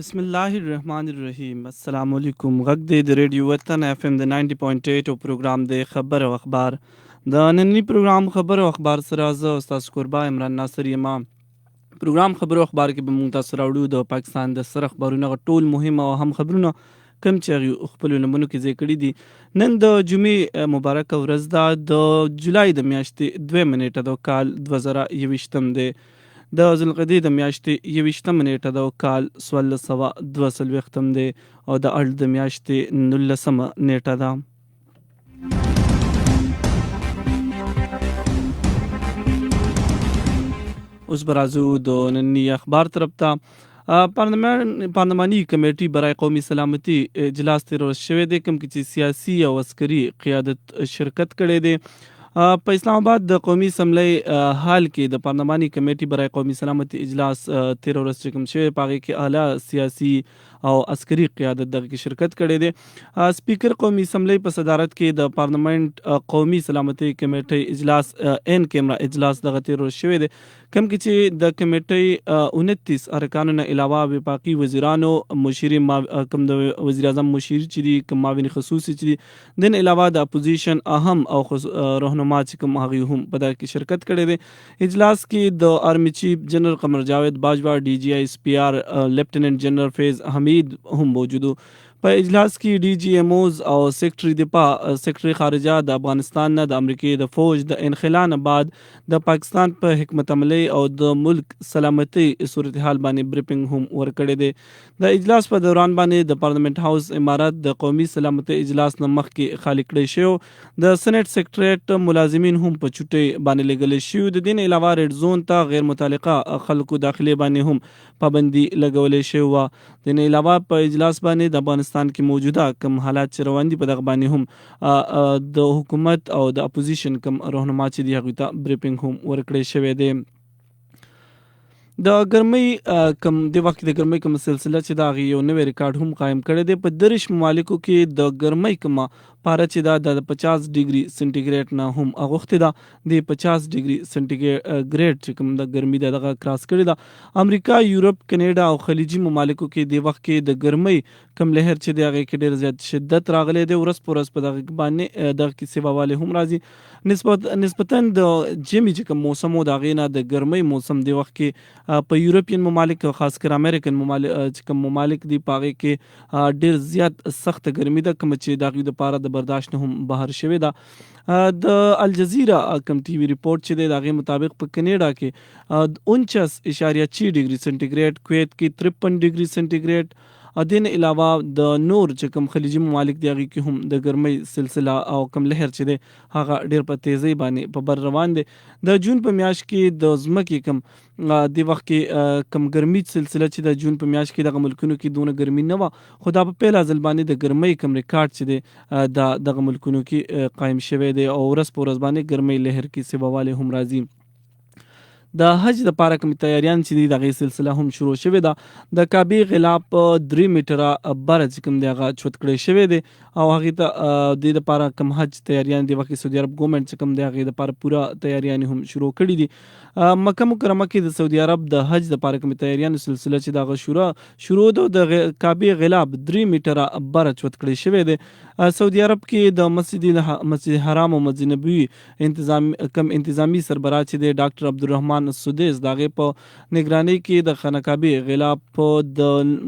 बिस्मिल्लाहिर्रहमानिर्रहीम अस्सलाम वालेकुम ग़ग दे रेडियो वतन FM د 90.8 او پروګرام د خبر او اخبار د نننی پروګرام خبر او اخبار سره زه استاد قربا عمران ناصر یم. پروګرام خبر او اخبار کې به موږ تاسو راوړو د پاکستان د سر خبرونه ټول مهم او هم خبرونه کم چې خپل لمنو کې ځای کړي دي. نن د جمعې مبارک ورځ ده، د جولای د میاشتې 2 نیټه د کال 2021 دی. د ذوالقعدې د میاشتې 21 نیټه د کال 1442 دی او د اړ د میاشتې 19 نیټه ده. اوس به راځو د ننني اخبار طرف ته. پارلماني کمیټې برای قومي سلامتي اجلاس تیر ورځ شوی دی، کوم کې چې سیاسي او عسکري قیادت شرکت کړی دی. په اسلام آباد د قومي اسمبلی حال کې د پارلماني کمیټې برای قومي سلامتي اجلاس تیر ورځ چې کوم شوی په هغې کې اعلی سیاسي او عسکري قیادت دغه کې شرکت کړی دی. سپیکر قومي اسمبلی په صدارت کې د پارلمنت قومي سلامتي کمیټې اجلاس ان کیمرا اجلاس دغه تیر ورځ شوی دی، کوم کې چې د کمیټې 29 ارکانو نه علاوه وفاقي وزیرانو، مشیرین کوم د وزیر اعظم مشیر چې دي، کوم معاون خصوصي چې دي، دین علاوه د اپوزیشن اهم او رهنما چې کوم هغوی هم په دغه کې شرکت کړی دی. اجلاس کې د آرمی چیف جنرال قمر جاوید باجوا، ډي جي آی SPR لیفټیننټ جنرال فیض حمید هم موجود وو. په اجلاس کې ډي جي ایم اوز او سیکرټري دفاع، سیکرټري خارجه د افغانستان نه د امریکې د فوج د انخلا نه بعد د پاکستان په حکمت عملي او د ملک سلامتي صورتحال باندې بریفنګ هم ورکړی دی. د اجلاس په دوران باندې د پارلمنت هاوس عمارت د قومي سلامتي اجلاس نه مخکې خالی کړی شو. د سېنات سیکریټریټ ملازمین هم په چوټۍ باندې لګل شوي. د دین علاوه ریډ زون ته غیر متعلقه خلکو داخلي باندې هم پابندي لګولې شوې وه. دین علاوه په اجلاس باندې د افغانستان کې موجوده کم حالات چې روان دي په دغه باندې هم د حکومت او د اپوزیشن کم رهنما چې دي هغوی ته بریفنګ هم ورکړی شوی دی. د ګرمۍ کم د وخت د ګرمۍ کوم سلسله چې دا هغې یو نوی ریکارډ هم قایم کړی دی. په 30 ممالکو کې د ګرمۍ کومه پاره چې دا د 50 ډیګري سنټیګریډ نه هم اغوښتې ده، د 50 ډیګري سنټیګریډ چې کوم د ګرمۍ ده دغه کراس کړې ده. امریکا، یورپ، کینیډا او خلیجي ممالکو کې د وخت کې د ګرمۍ کم لهر چې دی هغې کې ډېر زیات شدت راغلی دی. ورځ په ورځ په دغه باندې دغه کې سیواوالی هم راځي. نسبتاً د ژمي چې کوم موسم و د هغې نه د ګرمۍ موسم د وخت کې په یورپین ممالک او خاص کر امریکن ممالک چې کوم ممالک دي په هغې کې ډېر زیات سخت ګرمي ده، کومه چې د هغوی دپاره د برداشت نه هم بهر شوې ده. د الجزیره کم ټي وي ریپورټ چې دی د هغې مطابق په کینیډا کې 49.6 ډیګري سنټیګریډ، کویت کې 53 ډیګري سنټیګریډ، دین علاوه د نور چې کوم خلیجي ممالک دي هغې کې هم د ګرمۍ سلسله او کم لهر چې دی هغه ډېر په تیزۍ باندې په بر روان دی. د جون په میاشت کې د ځمکې کم د وخت کې کم ګرمي سلسله چې د جون په میاشت کې دغه ملکونو کې دونه ګرمي نه وه، خو دا په پیله ځل باندې د ګرمۍ کم ریکارډ چې دی دا دغه ملکونو کې قایم شوی دی او ورځ په ورځ باندې ګرمۍ لهر کې سیواوالی هم راځي. د حج دپاره کوم تیاریان چې دي د هغې سلسله هم شروع شوې ده. د کعبې غلاف په 3 میټره بره چې کوم دی هغه چوت کړی شوی دی او هغې ته د دې دپاره کوم حج تیاریان د وخت کې سعودي عرب ګورنمنټ چې کوم دی هغې دپاره پوره تیاریان هم شروع کړي دي. مکه مکرمه کې د سعودي عرب د حج دپاره کوم تیاریانو سلسله چې د هغه شروع ده، د کعبې غلاف 3 میټره بره چوت کړی شوی دی. سعودي عرب کې د مسجد حرام او مسجد نبوي انتظامی سربراہ چې دی ډاکټر عبدالرحمن سدیس د هغې په نگرانۍ کې د خانه کعبې غلاف په د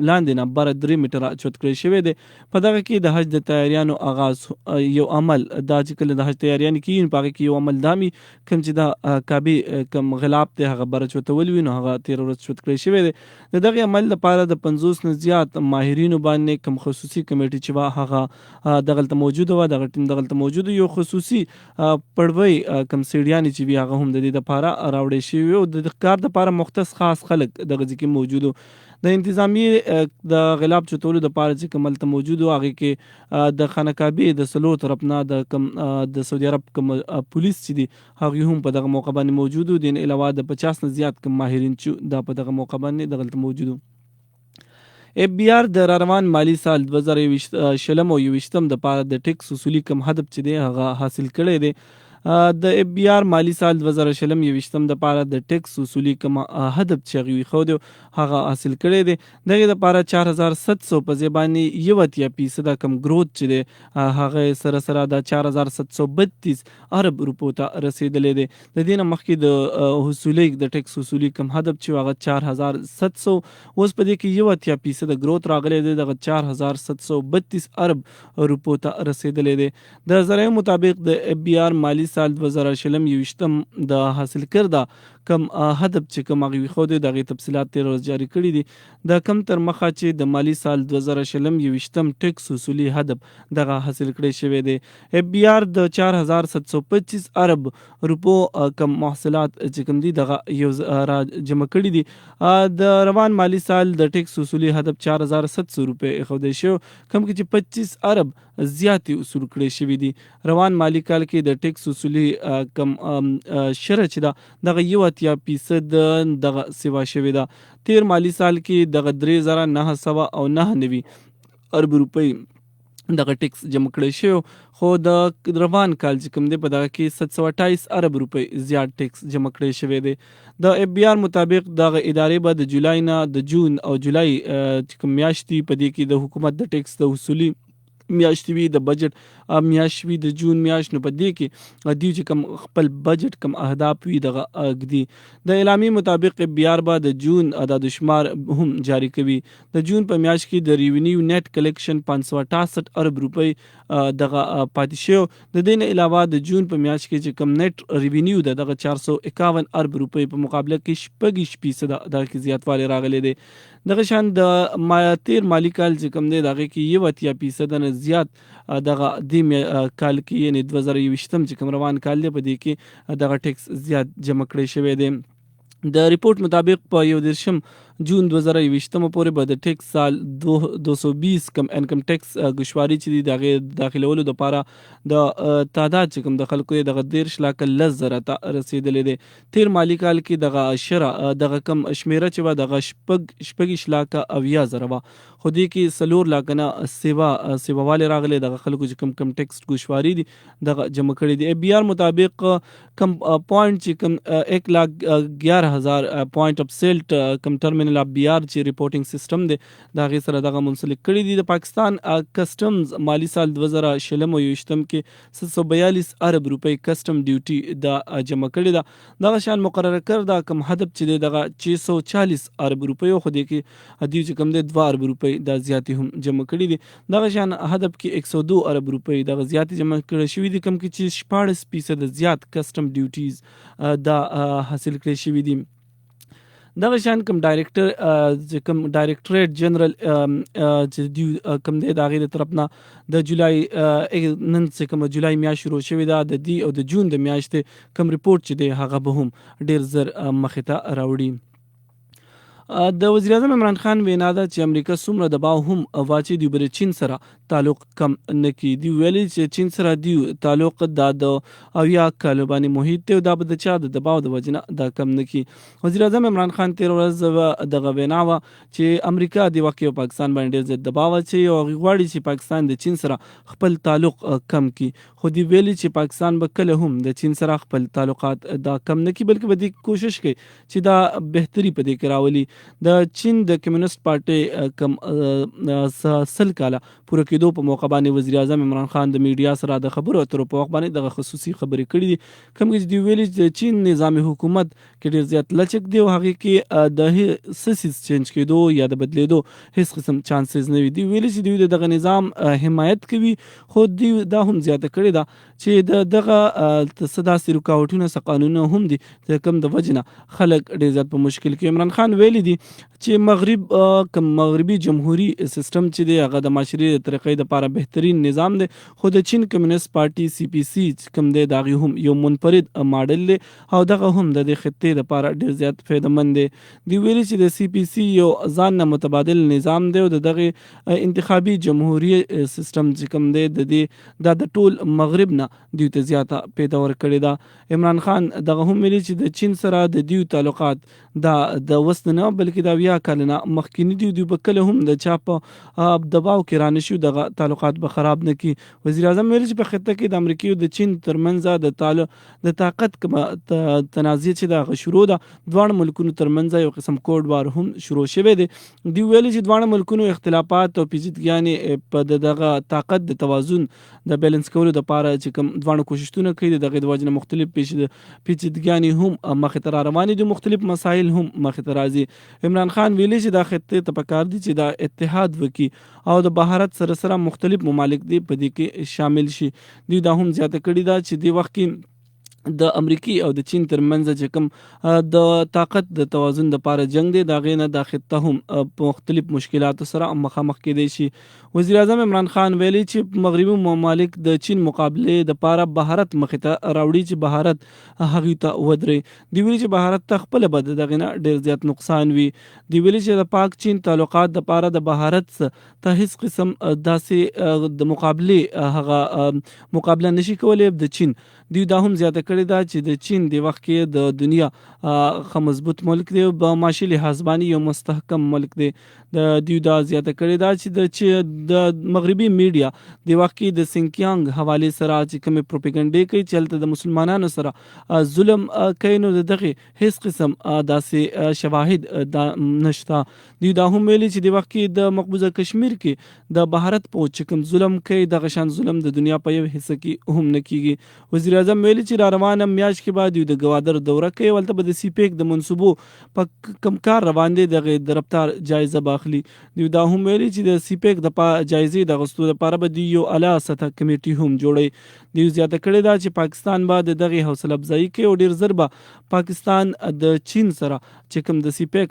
لاندې نه بره 3 میټره چوت کړی شوی دی. په دغه کې د حج د تیاریانو آغاز یو عمل دا چې کله د حج تیاریانې کېږي په هغې کې یو عمل دا وي کوم چې د کعبې کوم غلاف دی هغه بره چوتول وي نو هغه تېره ورځ چوت کړی شوی دی. د دغې عمل لپاره د 50 نه زیات ماهرینو باندې کوم خصوصي کمیټې چې وه هغه دغلته موجوده وه، دغه ټیم دغلته موجود یو خصوصي پړوی کوم سیډیانې چې وي هغه هم د دې دپاره راوړی شوي وي او د کار دپاره مختص خاص خلک دغه ځای کې موجود وو. د انتظامی د غلاف چتولو دپاره چې کوم هلته موجود وو هغې کې د خانه کعبې د څلورو طرف نه د کوم د سعودي عرب کوم پولیس چې دي هغوی هم په دغه موقع باندې موجود وو. دین علاوه د 50 نه زیات کوم ماهرین چې دا په دغه موقع باندې دغلته موجود وو. FBI د راروان مالی سال 2020 او 2021 دپاره د ټیکس اصولي کم هدف چې دی هغه حاصل کړی دی. د اف بی آر مالی سال 2020 د پاره د ټیکس اصولي کوم هدف چې غوي خو دی هغه حاصل کړی دی. دغه د پاره 4700 په زبانی 1% کم گروث چې دی هغه سره سره د 4732 ارب روپو ته رسیدلې دی. د دې نه مخکې د اصولي د ټیکس اصولي کم هدف چې هغه 4700 اوس په دې کې 1% گروث راغلی دی دغه 4732 ارب روپو ته رسیدلې دی. د ذرایعو مطابق د اف بی آر مالی سال 2020 د حاصل کرده کم هدف چې کوم هغه خو دغه تفصيلات تیر ورځ جاری کړي دي د کم تر مخه چې د مالی سال 2020 ټیکس اصولي هدف دغه حاصل کړي شوی دی. اف بی آر د 4725 ارب روپو کم محصولات چې کوم دي دغه یو جمع کړي دي. د روان مالی سال د ټیکس اصولي هدف 4700 روپے خو دی شو کم کې چې 25 ارب زیاتې اصول کړي شوی دي. روان مالی کال کې د ټیکس اصولي کم شرح چې دا دغه 1% دغه سیوا شوی ده. تیر مالی سال کې دغه 3999 ارب روپۍ دغه ټیکس جمع کړی شو خو د روان کال چې کوم دی په دغه کې 728 ارب روپۍ زیات ټیکس جمع کړی شوی دی. د اف بی آر مطابق دغه ادارې به د جولای نه د جون او جولای چې کوم میاشتې په دې کې د حکومت د ټیکس د اصولي میاشتې وي د بجټ میاشت وي د جون میاشت نو په دې کې دوی چې کوم خپل بجټ کوم اهداف وي دغه اږدي. د اعلامیې مطابق بی آر به د جون عدد شمار هم جاری کوي. د جون په میاشت کې د ریونیو نیټ کلیکشن 568 ارب روپۍ دغه پاتې شو. د دې نه علاوه د جون په میاشت کې چې کوم نیټ ریونیو دغه 451 ارب روپۍ په مقابله کې 6% دغه کې زیاتوالی راغلی دی. دغه شان د تیر مالی کال چې کوم دی دغه کې 1% نه زیات دغه د کال کې یعنی 2020 چې کوم روان کال دی په دې کې دغه ټیکس زیات جمع کړی شوی دی. د ریپورت مطابق په 1 جون 2020 پورې به د ټیکس سال 220 کم انکم ټیکس ګشواري چې دی دغه داخلولو د لپاره د تعداد چې کوم د خلکو دغه 10,00,000 ته رسیدلې دی. تیر مالی کال کې دغه شرع دغه کم شمیره چې و دغه شپږ شلاکه 90,000 و خو دې کې 4 لاکه نه سیوا والے راغلي دغه خلکو چې کم ټیکس ګشواري دي دغه جمع کړي دي. بی آر مطابق کم پوینټ چې کم 1,11,000 پوینټ اف سیلټ کم ټرمینل اف بی آر چې ریپورټینګ سیستم دی دا غي سره دغه منسلک کړي دي. د پاکستان کسٹمز مالی سال 2020 کې 742 ارب روپۍ کسٹم ډیوټي دا جمع کړي ده. دغه شان مقرره کړ کم هدف چې دی دغه 640 ارب روپۍ خو دې کې ادي چې کم دی 2 ارب روپۍ دا زیاتې هم جمع کړي دي. دغه شان هدف کې 102 ارب روپۍ دغه زیاتې جمع کړي شوی دي کم کې چې 14% زیات کسٹم ډیوټیز دا حاصل کړي شوی دي. دغه شان کوم ډایریکټریټ جنرال چې دی کوم دی د هغې د طرف نه د جولای نن چې کوم جولای میاشت شروع شوې ده د دې او د جون د میاشتې کوم ریپورټ چې دی هغه به هم ډېر زر مخې ته راوړي. د وزیر اعظم عمران خان وینا ده چې امریکا څومره دباو هم واچي دی بر چین سره تعلق کم نکي. دی ویلي چې چین سره دی تعلق د اویا کالو باندې محیط ته دا به د چا د دباو د وجنه دا کم نکي. وزیر اعظم عمران خان تیر ورځ دغه وینا و چې امریکا د واقع پاکستان باندې ډېر زیات دباو اچي او غواړي چې پاکستان د چین سره خپل تعلق کم کړي. خو دی ویلي چې پاکستان به کله هم د چین سره خپل تعلقات دا کم نکي بلکې به د کوشش کوي چې دا بهتري په دې کې راولي. د چین د کمیونست پارټي کم سل کاله پوره کېدو په موقع باندې وزیر اعظم عمران خان د میډیا سره د خبرو اترو په وخت باندې دغه خصوصي خبرې کړې دي. کوم چې دی ویلي چې چین نظام حکومت کې ډېر زیات لچک دی او هغه کې د سیس چینج کېدو یا د بدلیدو هیڅ قسم چانسز نه وي. دی ویلي چې دوی دغه نظام حمایت کوي خو دی دا هم زیاته کړې ده چې دغه صداسي رکاوټونه قانونونه هم دي چې کوم د وجنه خلک ډېر زیات په مشکل کې. عمران خان ویلي دي چې مغربي جمهوریت سیستم چې دی هغه د معاشري طریقې لپاره بهترین نظام دی خو د چین کمیونست پارټي سی پی سی کوم دی دا هم یو منفرد ماډل دی او دغه هم د خطې لپاره ډېر زیات فایدهمند دی. دی ویلي چې د سی پی سی یو ځان نه متبادل نظام دی او دغه انتخابي جمهوریت سیستم چې کوم دی د دې د ټول مغرب نه دوی ته زیاته پیدا ورکړې ده. عمران خان دغه هم ویلي چې د چین سره د دوی تعلقات د وسنه بلکې دا 70 کاله نه مخکینی دي. دوی به کله هم د چا په دباو کې رانه شي دغه تعلقات به خراب نه کړي. وزیر اعظم ویلي چې په خطه کې د امریکې او د چین ترمنځ د طاقت کومه تنازع چې د شروع ده دواړو ملکونو ترمنځ یو قسم کوډ وار هم شروع شوی دی. دوی ویلي چې دواړو ملکونو اختلافات او پیچیدګیانې په دغه طاقت د توازن د بیلنس کولو لپاره چې کوم دواړو کوششونه کوي دغه د وجه نه مختلف پیچیدګیانې هم مخې ته را روانې دي، مختلف مسایل هم مخې ته راځي. عمران خان ویلي چې دا خطې ته پکار دي چې دا اتحاد وکړي او د بهارت سره مختلف ممالک دي په دې کې شامل شي. دوی دا هم زیاته کړې ده چې د وخت کې د امریکې او د چین ترمنځ چې کوم د طاقت د توازن لپاره جنگ دی د هغې نه دا خطه هم په مختلف مشکلاتو سره مخامخ کیدی شي. وزیر اعظم عمران خان ویلي چې مغربي ممالک د چین مقابلې دپاره بهارت مخې ته راوړي چې بهارت هغوی ته ودرې. دوی ویلي چې بهارت ته خپله به د دغې نه ډېر زیات نقصان وي. دوی ویلي چې د پاک چین تعلقات دپاره د بهارت ته هیڅ قسم داسې د مقابلې هغه مقابله نشي کولی د چین. دوی دا هم زیاته کړې ده چې د چین د وخت کې د دنیا ښه مضبوط ملک دی او په معاشي لحاظ باندې یو مستحکم ملک دی. دوی دا زیاته کړې ده چې د مغربي میډیا د وخت کې د سینکیانګ حوالې سره چې کومې پروپیګنډې کوي چې هلته د مسلمانانو سره ظلم کوي نو د دغې هیڅ قسم داسې شواهد نشته. دوی دا هم ویلي چې د وخت کې د مقبوضه کشمیر کې د بهارت پوځ چې کوم ظلم کوي دغه شان ظلم د دنیا په یو حصه کې هم نه کیږي. وزیر اعظم ویلي چې را روانه میاشت کې به دوی د ګوادر دوره کوي، ولته به د سی پیک د منصوبو په کوم کار روان دی دغې د رفتار جایزه به اخلي. دوی دا هم ویلي چې د سی پیک د جایزې د اخیستو لپاره به دوی یو اعلی سطح کمیټي هم جوړوي. دوی زیاته کړې ده چې پاکستان به د دغې حوصله افزایي کوي او ډېر ژر به پاکستان د چین سره چې کوم د سی پیک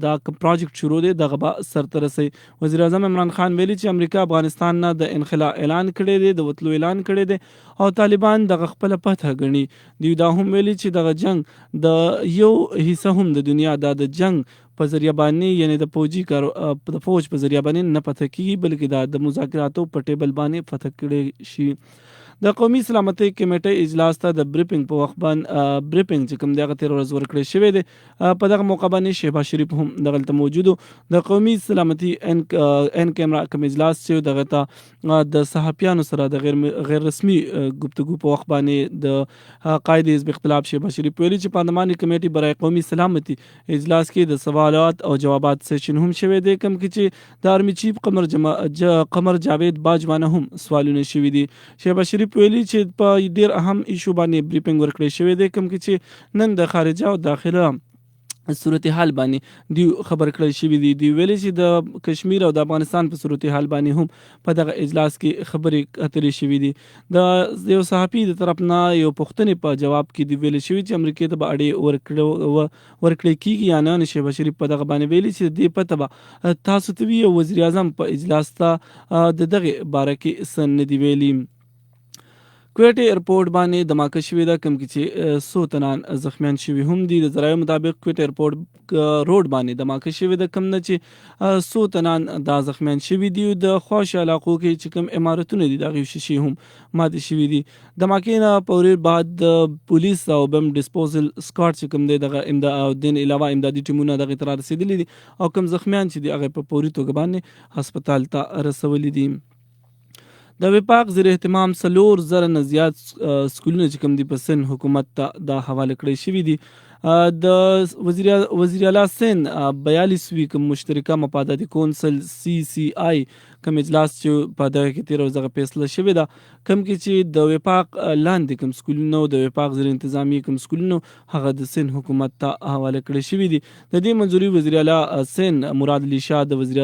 دا کوم پروجیکټ شروع دی دغه به سرته رسوي. وزیر اعظم عمران خان ویلي چې امریکا افغانستان نه د انخلا اعلان کړی دی، د وتلو اعلان کړی دی او طالبان دغه خپله فتح ګڼي. دوی دا هم ویلي چې دغه جنگ د یو حصه هم د دنیا د جنگ په ذریعه باندې یعنی د فوج په ذریعه باندې نه فتح کیږي بلکې د مذاکراتو په ټیبل باندې فتح کړی شي. د قومي سلامتۍ کمیټې اجلاس ته د بریفنګ په وخت باندې بریفنګ چې کوم دی هغه تېره ورځ ورکړی شوی دی. په دغه موقع باندې شهباز شریف هم دغلته موجود و. د قومي سلامتي ان کیمرا کوم اجلاس چې دغه ته د صحافیانو سره د غیر رسمي گفتگو په وخت باندې د قائد حزب اختلاف شهباز شریف ویلي چې پارلماني کمیټې برای قومي سلامتي اجلاس کې د سوالات او جوابات سیشن هم شوی دی، کوم کې چې د آرمي چیف قمر جاوید باجوانه هم سوالونه شوي دي. شهباز شریف ویلي چې په ډېر اهم ایشو باندې بریفنګ ورکړی شوی دی، کوم کې چې نن د خارجه او داخله صورتحال باندې دوی خبر کړی شوي دي. دوی ویلي چې د کشمیر او د افغانستان په صورتحال باندې هم په دغه اجلاس کې خبرې اترې شوي دي. د یو صحافي د طرف نه یو پوښتنې په جواب کې دوی ویلي شوي چې امریکې ته به اړې ورکړی کېږي یا نه. شهباز شریف په دغه باندې ویلي چې دې پته به تاسو ته وي او وزیر اعظم په اجلاس ته د دغې باره کې څه نه دي ویلي. کویټ ایرپورټ باندې دماکه شوې ده، کوم کې چې 100 تنان زخمیان شوي هم دي. د ذرایعو مطابق کویټ ایرپورټ روډ باندې دماکه شوې ده، کوم نه چې 100 تنان دا زخمیان شوي دي. د خواش علاقو کې چې کوم عمارتونه دي د هغې شیشې هم ماتې شوي دي. دماکې نه په بعد د پولیس او بم ډسپوزل سکواډ چې کوم دی دغه دین علاوه امدادي ټیمونه دغې ته را رسېدلي دي او کوم زخمیان چې دي هغه په فوري توګه باندې هسپتال ته رسولي دي. د وفاق زیر اهتمام 4,000 نه زیات سکولونه چې کوم دي په سند حکومت ته دا حواله کړی شوي دي. د وزیر اعلی سند 42 کوم مشترکه مفاداتي کونسل CCI کوم اجلاس چې په دغه کې 13 ورځې فیصله شوې ده، کوم کې چې د وفاق لاندې کوم سکولونه او د وفاق زیر انتظامی کوم سکولونه هغه د سند حکومت ته حواله کړی شوي دي. د دې منظوري وزیر اعلی سند مراد علي شاه د وزیر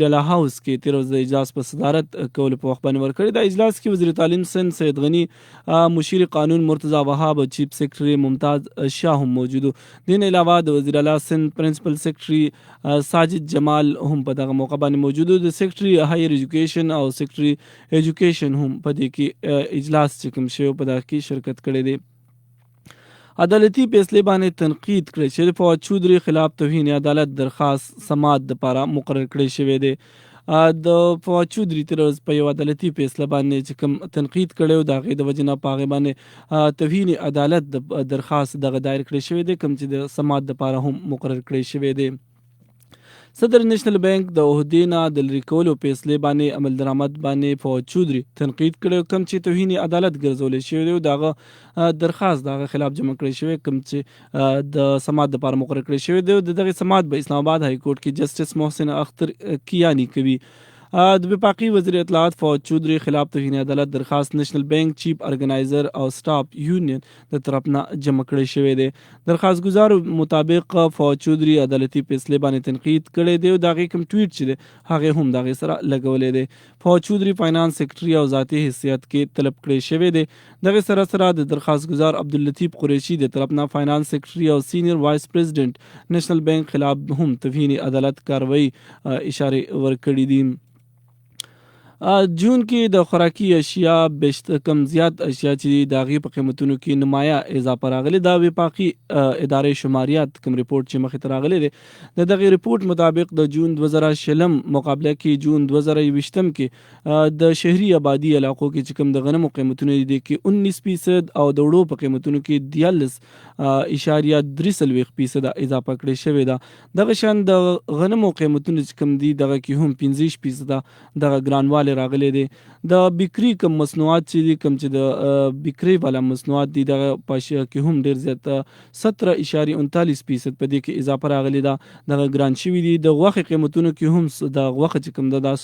اعلی هاوس کې 13 ورځې اجلاس په صدارت کولو په وخت باندې ورکړی. د اجلاس کې وزیر تعلیم سند سید غنی، مشیر قانون مرتضی وهاب او چیف سیکرټري ممتاز شاه هم موجود و. دین علاوه د وزیر اعلی سند پرنسپل سیکرټري ساجد جمال هم په دغه موقع باندې موجود و. د سیکرټري هایر ایجوکیشن او سیکرټري ایجوکیشن هم په دې کې اجلاس چې کوم شوی په دغه کې شرکت کړی دی. عدالتي فیصلې باندې تنقید کړی چې فواد چودھری خلاف توهین عدالت درخواست سماعت لپاره مقرر کړی شوی دی. د فواد چودري تېره ورځ په یو عدالتي فیصله باندې چې کوم تنقید کړی و د هغې د وجې نه په هغې باندې توهین عدالت د درخواست دغه دایر کړی شوی دی، کوم چې د سماعت دپاره هم مقرر کړی شوی دی. صدر نېشنل بانک د عهدې نه د لرې کولو فیصلې باندې عمل درآمد باندې فواد چودري تنقید کړی، کوم چې توهین عدالت ګرځولی شوی دی او د هغه درخواست د هغه خلاف جمع کړی شوی، کوم چې د سماعت دپاره مقرر کړی شوی دی. د دغې سماعت به اسلام آباد های کورټ کې جسټس محسن اختر کیانی کوي. د وفاقي وزیر اطلاعات فواد چودري خلاف توهین عدالت درخواست نېشنل بانک چیف ارګنایزر او سټاف یونین د طرف نه جمع کړی شوی دی. درخواست گزار مطابق فواد چودري عدالتي فیصلې باندې تنقید کړی دی او د هغې کوم ټویټ چې دی هغې هم د هغې سره لګولی دی. فواد چودري فاینانس سیکرټري او ذاتي حیثیت کې طلب کړی شوی دی. دغې سره سره د درخواست گزار عبداللطیف قریشي د طرف نه فاینانس سیکرټري او سینیر وایس پریزیډنټ نېشنل بانک خلاف هم توهین عدالت کاروي اشارې ورکړي دي. جون کې د خوراکي اشیا بیشت کم زیات اشیا چې د هغې په قیمتونو کې نمایه اضافه راغلی. دا وفاقي ادارې شماریات کوم ریپورټ چې مخې ته راغلی دی، د دغې ریپورټ مطابق د جون 2020 مقابله کې جون 2021 کې د شهري آبادي علاقو کې چې کوم د غنمو قیمتونه دي کې 19% او د وړو په قیمتونو کې 14.43% اضافه کړې شوې ده. دغه شان د غنمو قیمتونه چې کوم دي دغه کې هم 15% دغه ګرانوالی راغلی دی. د بکري کم مصنوعات چې دي، کوم چې د بکري والا مصنوعات دي، دغه په اشیا کې هم ډېر زیات 17.39% په دې کې اضافه راغلی ده، دغه ګران شوي دي. د غوښې قیمتونو کې هم د غوښه چې کوم ده دا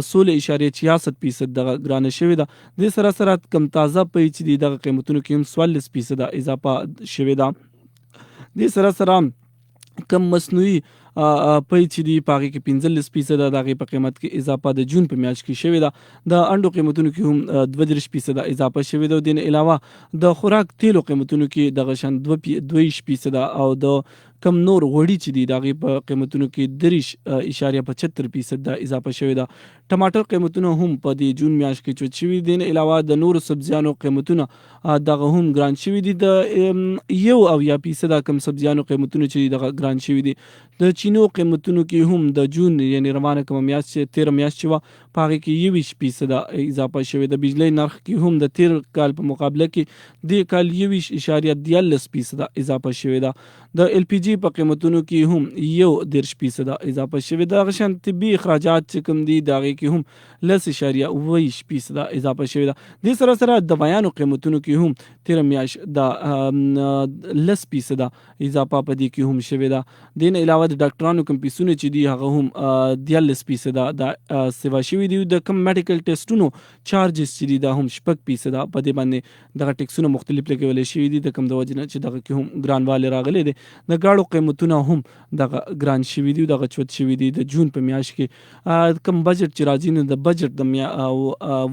16.66% دغه ګرانه شوې ده. دې سره سره کم تازه پی چې دي دغه قیمتونو کې هم 14% اضافه شوې ده. دې سره سره کم مصنوعي پی چې دي په هغې کې 15% د هغې په قیمت کې اضافه د جون په میاشت کې شوې ده. د انډو قیمتونو کې هم 32% اضافه شوې ده. دې نه علاوه د خوراک تیلو قیمتونو کې دغه شان 22% او د کم نور غوړي چې دي د هغې په قیمتونو کې 30.75% اضافه شوې ده. ټماټر قیمتونه هم په دې جون میاشت کې چوت شوي دي. نه علاوه د نورو سبزیانو قیمتونه دغه هم ګران شوي دي. د 1% کم سبزیانو قیمتونه چې دغه ګران شوي دي. د چینو قیمتونو کې هم د جون یعنی روانه کومه میاشت چې 13 میاشت چې وه په هغې کې 21% اضافه شوې ده. بجلی نرخ کې هم د تیر کال په مقابله کې دې کال 21.43% اضافه شوې ده. د ایل پی جی په قیمتونو کې هم 1.10% اضافه شوې ده. هغه شان طبي اخراجات چې کوم دي د هغې کې هم 10.20% اضافه شوې ده. دې سره سره د بیانو قیمتونو کې هم 13 میاشت د 10% اضافه په دې کې هم شوې ده. دې نه علاوه د ډاکټرانو کوم فیسونه چې دي هغه هم 14% د سیوا شوي دي. د کوم میډیکل ټیسټونو چارجز چې دي دا هم 6% په دې باندې دغه ټیکسونه مختلف لګولی شوي دي د کوم د وجې نه چې دغه کې هم ګرانوالی راغلی دی. د ګاړو قیمتونه هم دغه ګران شوي دي، دغه چوت شوي دي. د جون په میاشت کې کوم بجټ چې راځي نو د بجټ د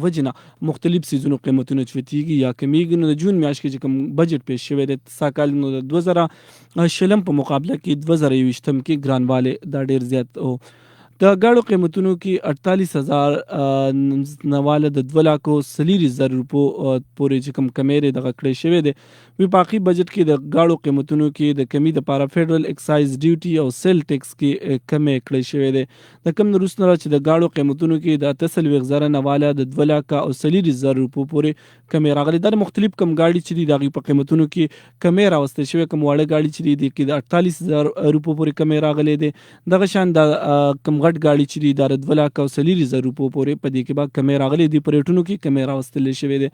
وجې نه مختلف څیزونو قیمتونه چوتېږي یا کمیږي. نو د جون میاشت کې چې کوم بجټ پیش شوی دی سږ کال نو د 2020 په مقابله کې 2021 کې ګرانوالی دا ډېر زیات و. د ګاړو قیمتونو کې 48,000 نواله د 2,40,000 روپو پورې چې کوم کمې دغه کړی شوی دی. وفاقي بجټ کې د ګاړو قیمتونو کې د کمی دپاره فیډرل اکسایز ډیوټي او سیل ټیکس کې کمې کړی شوی دی. د کم وروسته نه چې د ګاړو قیمتونو کې د 48,000 نواله د 2,40,000 روپو پورې کمې راغلي. دا مختلف کم ګاډي چې دي د هغې په قیمتونو کې کمې راوستل شوې. کم واړه ګاډي چې دي د کې د 48,000 روپو پورې کمې راغلې دي. دغه شان د کم غټ ګاډي چې دي د 2,40,000 روپو پورې په دې کې به کمې راغلې دي. په ریټونو کې کمې راوستل شوې دي.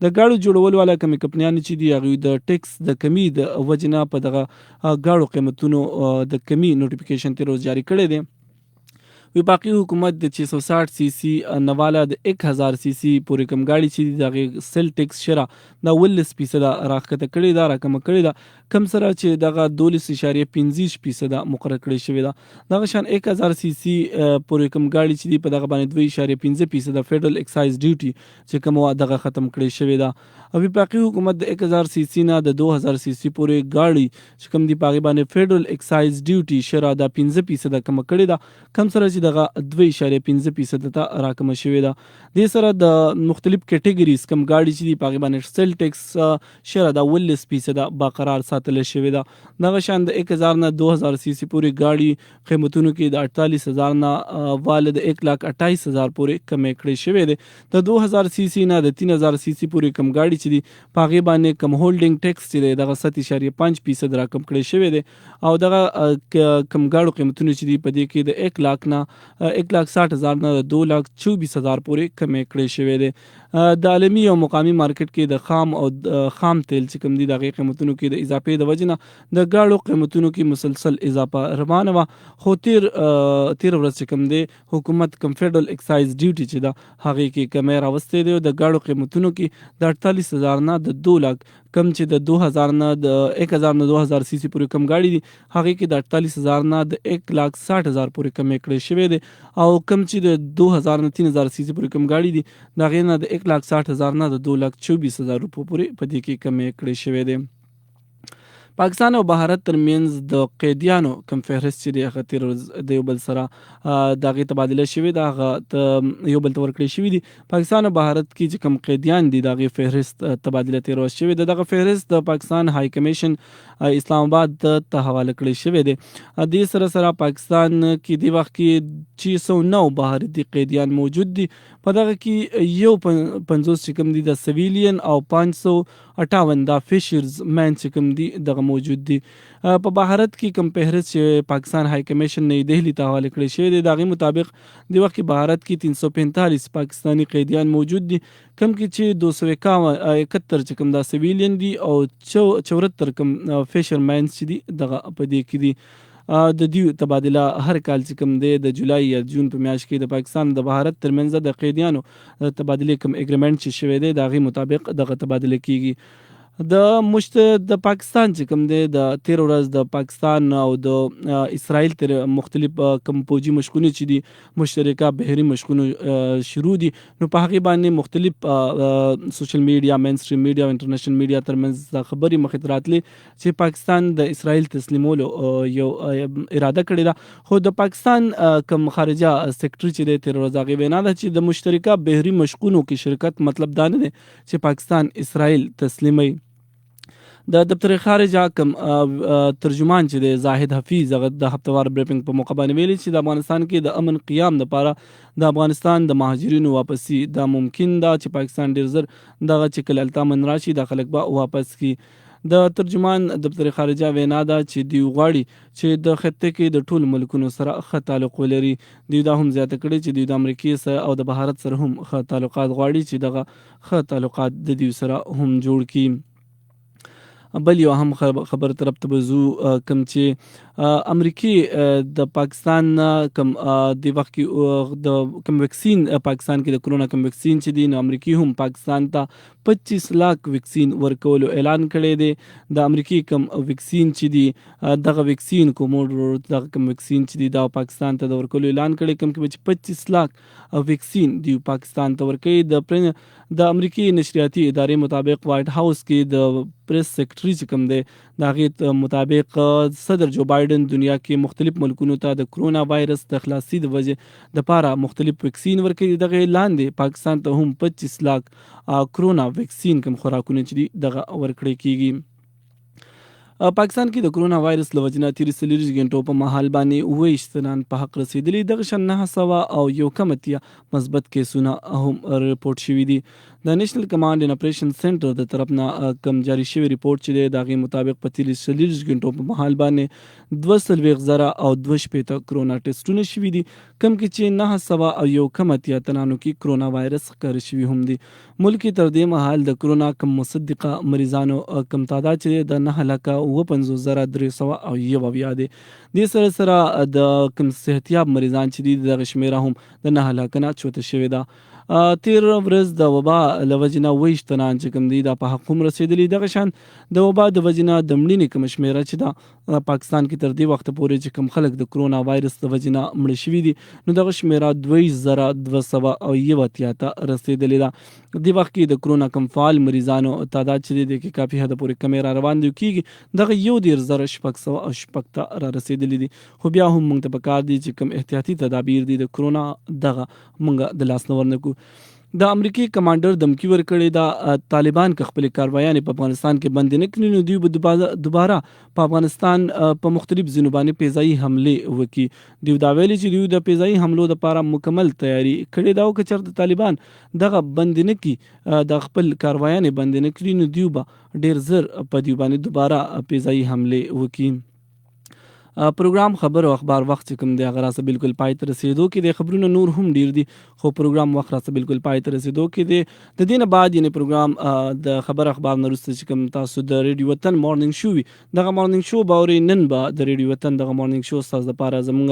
د ګاړو جوړول والا کمې کمپنیانې چې دي هغوی د ټیکس د کمی د وجې نه په دغه ګاړو قیمتونو د کمی نوټیفیکیشن تېر ورځ جاري کړی دی. وفاقي حکومت د 660 سی سی نواله د 1000 سی سی پورې کم ګاډي چې دي د هغې سیل ټیکس شره دا 19% راښکته کړې ده، راکمه کړې ده. کم سره چې دغه 12.25% مقرر کړې شوې ده. دغه شان 1000 سی سی پورې کم ګاډي چې دي په دغه باندې 2.15% فیډرل اکسایز ډیوټي چې کوم دغه ختم کړې شوې ده. وفاقي حکومت د 1000 سی سی نه د 2000 سی سی پورې ګاډي چې کوم دي په هغې باندې فیډرل اکسایز ډیوټي شره دا 15% کمه کړې ده. کم سره چې چې دغه 2.15% ته راکمه شوې ده. دې سره د مختلف کټګریز کم گاډي چې دي په هغې باندې سیل ټیکس شره ده 19% برقرار ساتل شوې ده. دغه شان د 1000 نه 2000 سی سی پورې گاډي قیمتونو کې د 48000 نه واله د 1,28,000 پورې کمې کړې شوې ده. د 2000 سی سی نه د 3000 سی سی پورې کم گاډي چې دي په هغې باندې کم هولډینګ ټیکس چې دی دغه 7.5% راکم کړی شوی دی او دغه کم گاډو قیمتونه چې دي په دې کې د 1 لاک نه 1,60,000 نه 2,24,000 پورې کمې کړی شوی دی. د عالمي او مقامي مارکیټ کې د خام او خام تیل چې کوم دي د هغې قیمتونو کې د اضافې د وجې نه د گاډو قیمتونو کې مسلسل اضافه روانه وه. خو تیر ورځ چې کوم دی حکومت کم فیډرل اکسایز ډیوټي چې ده هغې کې کمی راوستی دی او د گاډو قیمتونو کې د 48,000 نه د 2 لاک کم چې د 2000 نه د 1000 نه 2000 سی سی پورې کم گاډي دي هغې کې د 48,000 نه د 1,60,000 پورې کمې کړی شوی دی او کم چې د 2000 نه 3000 سی سی پورې کم گاډي دي د هغې نه د 1,60,000 نه د 2,24,000 روپو پورې په دې کې کمې کړی شوی دی. پاکستان او بهارت ترمنځ د قیدیانو کم فهرست چې دی هغه تېره ورځ د یو بل سره د هغې تبادله شوې ده هغه یو بل ته ورکړی شوي دي. پاکستان او بهارت کې چې کم قیدیان دي د هغې فهرست تبادله تېره ورځ شوې ده. دغه فهرست د پاکستان های کمیشن اسلام آباد ته حواله کړی شوی دی. دې سره سره پاکستان کې د وخت کې 609 بهارتي قیدیان موجود دي. په دغه کې یو 50 چې کوم دي د سویلین او 558 د فیشرز مین چې کوم دي دغه موجود دي. په بهارت کې کوم فهرست چې پاکستان های کمیشن نئی دهلی ته حواله کړی شوی دی د هغې مطابق د وخت کې بهارت کې 345 پاکستانی قیدیان موجود دي کم کې چې 271 چې کوم دا سویلین دي او 74 کوم فیشر مینز چې دي دغه په دې کې دي. د دې تبادله هر کال چې کوم دی د جولای یا جون په میاشت کې د پاکستان د بهارت ترمنځ د قیدیانو تبادلې کوم اګریمنټ چې شوی دی د هغې مطابق دغه تبادله کیږي. د پاکستان چې کوم دی د تیر ورځ د پاکستان او د اسرائیل تر مختلف کوم پوجي مشقونه چې دي مشترکه بحري مشقونه شروع دي نو په هغې باندې مختلف سوشل میډیا مینستریم میډیا او انټرنیشنل میډیا ترمنځ د خبرې مخې ته راتلې چې پاکستان د اسرائیل تسلیمولو یو اراده کړې ده. خو د پاکستان کوم خارجه سیکرټري چې دی تیر ورځ هغې وینا ده چې د مشترکه بحري مشقونو کې شرکت مطلب دا نه دی چې پاکستان اسرائیل تسلیموي. د دفتر خارجه کم ترجمان چې دی زاهد حفیظ هغه د هفتهوار بریفنګ په موقع باندې ویلي چې د افغانستان کې د امن قیام لپاره د افغانستان د مهاجرینو واپسي دا ممکن ده چې پاکستان ډېر زر دغه چې کله هلته امن راشي دا خلک به واپس کړي. د ترجمان دفتر خارجه وینا ده چې دوی غواړي چې د خطې کې د ټولو ملکونو سره ښه تعلق ولري. دوی دا هم زیاته کړې چې دوی د امریکې سره او د بهارت سره هم ښه تعلقات غواړي چې دغه ښه تعلقات د دوی سره هم جوړ کړي. بل یو هم خبر طرف ته به ځو کوم چې امریکې د پاکستان کوم د وخت کې د کوم ویکسین پاکستان کې د کرونا کوم ویکسین چې دی نو امریکې هم پاکستان ته 25 لاک ویکسین ورکولو اعلان کړی دی. د امریکې کوم ویکسین چې دی دغه ویکسین کوموډ دغه کوم ویکسین چې دی دا پاکستان ته د ورکولو اعلان کړی کوم کې 25 لاک ویکسین دی پاکستان ته ورکوي. د امریکې نشریاتي ادارې مطابق وایټ هاوس کې د پریس سیکرټري چې کوم دی د هغې مطابق صدر جو بایډن دنیا کې مختلف ملکونو ته د کرونا وایرس د خلاصي د وجې دپاره مختلف ویکسین ورکوي. دغه لاندې پاکستان ته هم 25 لاک کرونا ویکسین کوم خوراکونه چې دي دغه ورکړی کیږي. پاکستان کې د کرونا وایرس له وجې نه تېرې 40 غنټو په مهال باندې 28 تنان په حق رسېدلي. دغه شان 900 او یو کم اتیا مثبت کیسونه هم رپورټ شوي دي. د نیشنل کمانډ ان اپریشن سنټر د طرف نه کم جاری شوی ریپورټ چې دی د هغې مطابق په تېرې 40 غنټو په مهال باندې 2,000 او 2 کرونا ټسټونه شوي دي کم کې چې 900 او یو کم اتیا تنانو کې کرونا وایرس ښکاره شوي هم دي. ملک کې تر دې مهال د کرونا کم مصدقه مریضانو کم تعداد چې د 9,55,301 دی. دې سره سره د کم صحتیاب مریضان چې دي دغه شمیره هم د 9 لاکه نه چوته شوې ده. تیر ورځ د وبا له وجې نه 28 تنان چې کوم دي دا په حق هم رسېدلي. دغه شان د وبا د وجې نه د مړینې کومه شمېره چې ده پاکستان کې تر دې وخته پورې چې کوم خلک د کرونا وایرس د وجې نه مړه شوي دي نو دغه شمېره 22,280 ته رسېدلې ده. دې وخت کې د کرونا کوم فعال مریضانو تعداد چې دی د کې کافي حده پورې کمې را روان دي کېږي دغه 13,606 ته را رسېدلي دي. خو بیا هم موږ ته پکار دي چې کوم احتیاطي تدابیر دي د کرونا دغه موږ د لاس نه ورنکړو. د امریکای کمانډر دمکی ورکړې دا طالبان که خپل کاروایانې په افغانستان کې بند نه کړي نو دوی به دوباره په افغانستان په مختلف ځینو باندې فضایي حملې وکړي. دوی دا ویلي چې دوی د فضایي حملو لپاره مکمل تیاری کړې ده او که چېرته طالبان دغه بند نه کړي د خپل کاروایانې بند نه کړي نو دوی به ډېر زر په دوی باندې دوباره فضایي حملې وکړي. پروګرام خبر او اخبار وخت چې کوم دی هغه راسه بالکل پای ته رسېدو کې دی. خبرونه نور هم ډیر دي خو پروګرام وخت راسه بالکل پای ته رسېدو کې دی. د دې نه بعد یعنی پروګرام د خبر اخبار نه وروسته چې کوم تاسو د ریډیو وطن مارننګ شو وي دغه مارننګ شو به اورئ. نن به د ریډیو وطن دغه مارننګ شو ستاسو دپاره زموږ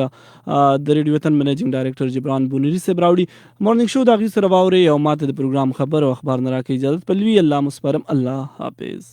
د ریډیو وطن منیجنګ ډایرکټر جبران بونري صاحب راوړي. مارننګ شو د هغې سره به اورئ او ماته د پروګرام خبر او اخبار نه راکوي اجازت. په لوي الله مسپارم. الله حافظ.